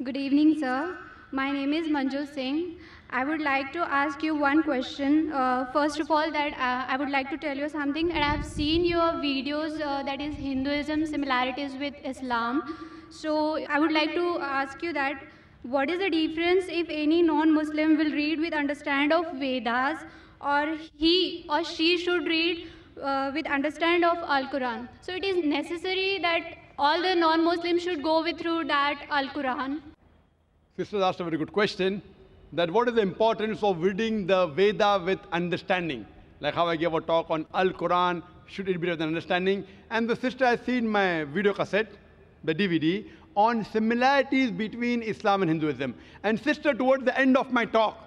Good evening, sir. My name is Manju Singh. I would like to ask you one question. First of all, that I would like to tell you something. And I have seen your videos that is Hinduism similarities with Islam. So I would like to ask you that what is the difference if any non-Muslim will read with understand of Vedas, or he or she should read with understand of Al-Quran? So it is necessary that all the non-Muslims should go with through that Al-Quran. Sister asked a very good question, that what is the importance of reading the Veda with understanding? Like how I gave a talk on Al-Quran, should it be with understanding? And the sister has seen my video cassette, the DVD, on similarities between Islam and Hinduism. And sister, towards the end of my talk,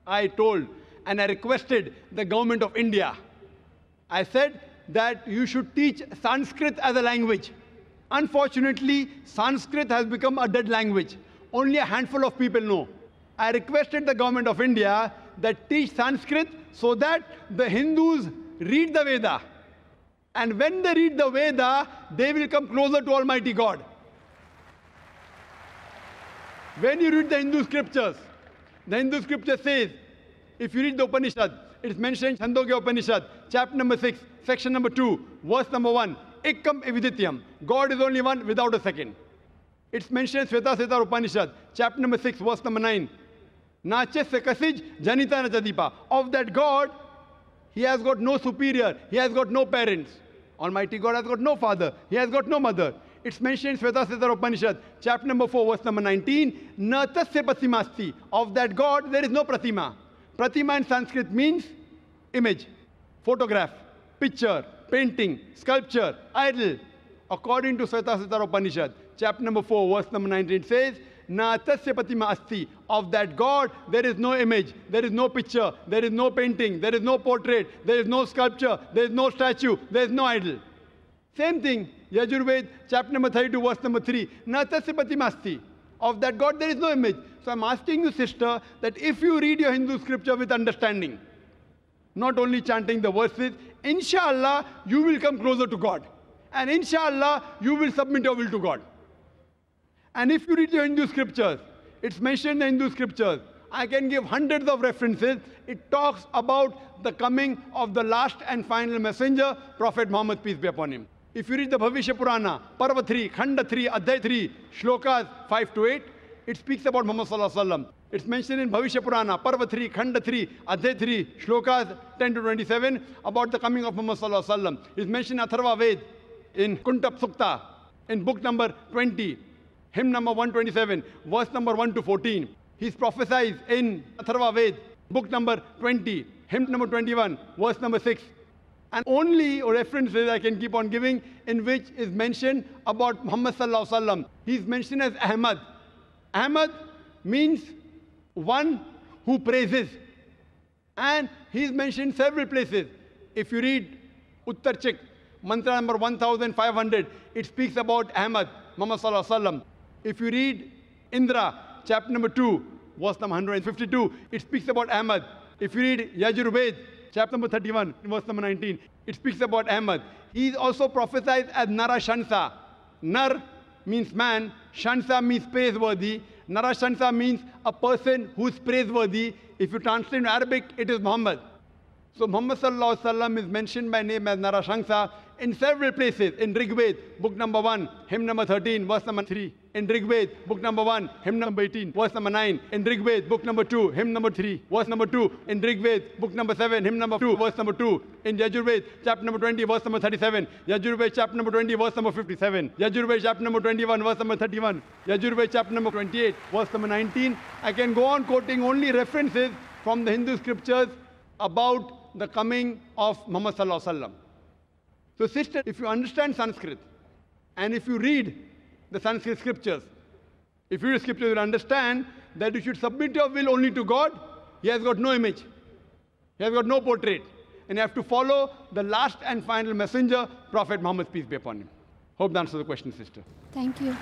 I told and I requested the government of India, I said that you should teach Sanskrit as a language. Unfortunately, Sanskrit has become a dead language. Only a handful of people know. I requested the government of India that teach Sanskrit so that the Hindus read the Veda. And when they read the Veda, they will come closer to Almighty God. When you read the Hindu scripture says, if you read the Upanishad, it's mentioned in Chandogya Upanishad, chapter number 6, section number 2, verse number 1, Ekam Evidityam. God is only one without a second. It's mentioned in Svetasvatara Upanishad, chapter number 6, verse number 9. Nachesya kasij janita nachadipa. Of that God, he has got no superior, he has got no parents. Almighty God has got no father, he has got no mother. It's mentioned in Svetasvatara Upanishad, chapter number 4, verse number 19. Natasya pratimasti. Of that God, there is no pratima. Pratima in Sanskrit means image, photograph, picture, painting, sculpture, idol. According to Svetasvatara Upanishad, chapter number 4, verse number 19 says, Na tasya pratima asti. Of that God, there is no image, there is no picture, there is no painting, there is no portrait, there is no sculpture, there is no statue, there is no idol. Same thing, Yajurved, chapter number 32, verse number 3, Na tasya pratima asti. Of that God, there is no image. So I'm asking you, sister, that if you read your Hindu scripture with understanding, not only chanting the verses, inshallah, you will come closer to God. And inshallah, you will submit your will to God. And if you read the Hindu scriptures, it's mentioned in the Hindu scriptures. I can give hundreds of references. It talks about the coming of the last and final messenger, Prophet Muhammad, peace be upon him. If you read the Bhavishya Purana, Parva 3, Khanda 3, Adhyay 3, Shlokas 5 to 8, it speaks about Muhammad Sallallahu Alaihi Wasallam. It's mentioned in Bhavishya Purana, Parva 3, Khanda 3, Adhyay 3, Shlokas 10 to 27, about the coming of Muhammad Sallallahu Alaihi Wasallam. It's mentioned in Atharva Ved, in Kuntap Sukta, in book number 20, hymn number 127, verse number 1 to 14. He's prophesied in Atharva Ved, book number 20, hymn number 21, verse number 6. And only references I can keep on giving in which is mentioned about Muhammad Sallallahu Alaihi Wasallam. He's mentioned as Ahmad. Ahmad means one who praises. And he's mentioned several places. If you read Uttarchik, mantra number 1500, it speaks about Ahmad, Muhammad Sallallahu Alaihi Wasallam. If you read Indra, chapter number 2, verse number 152, it speaks about Ahmad. If you read Yajurved, chapter number 31, verse number 19, it speaks about Ahmad. He is also prophesied as Narashansa. Nar means man, Shansa means praiseworthy. Narashansa means a person who is praiseworthy. If you translate in Arabic, it is Muhammad. So Muhammad Sallallahu Alaihi Wasallam is mentioned by name as Narashansa in several places. In Rigved, book number 1, hymn number 13, verse number 3. In Rigved, book number 1, hymn number 18, verse number 9. In Rigved, book number 2, hymn number 3, verse number 2. In Rigved, book number 7, hymn number 2, verse number 2. In Yajurved, chapter number 20, verse number 37. Yajurved, chapter number 20, verse number 57. Yajurved, chapter number 21, verse number 31. Yajurved, chapter number 28, verse number 19. I can go on quoting only references from the Hindu scriptures about the coming of Muhammad Sallallahu Alaihi Wasallam. So sister, if you understand Sanskrit, and if you read the Sanskrit scriptures, if you read the scriptures, you will understand that you should submit your will only to God. He has got no image. He has got no portrait. And you have to follow the last and final messenger, Prophet Muhammad, peace be upon him. Hope that answers the question, sister. Thank you.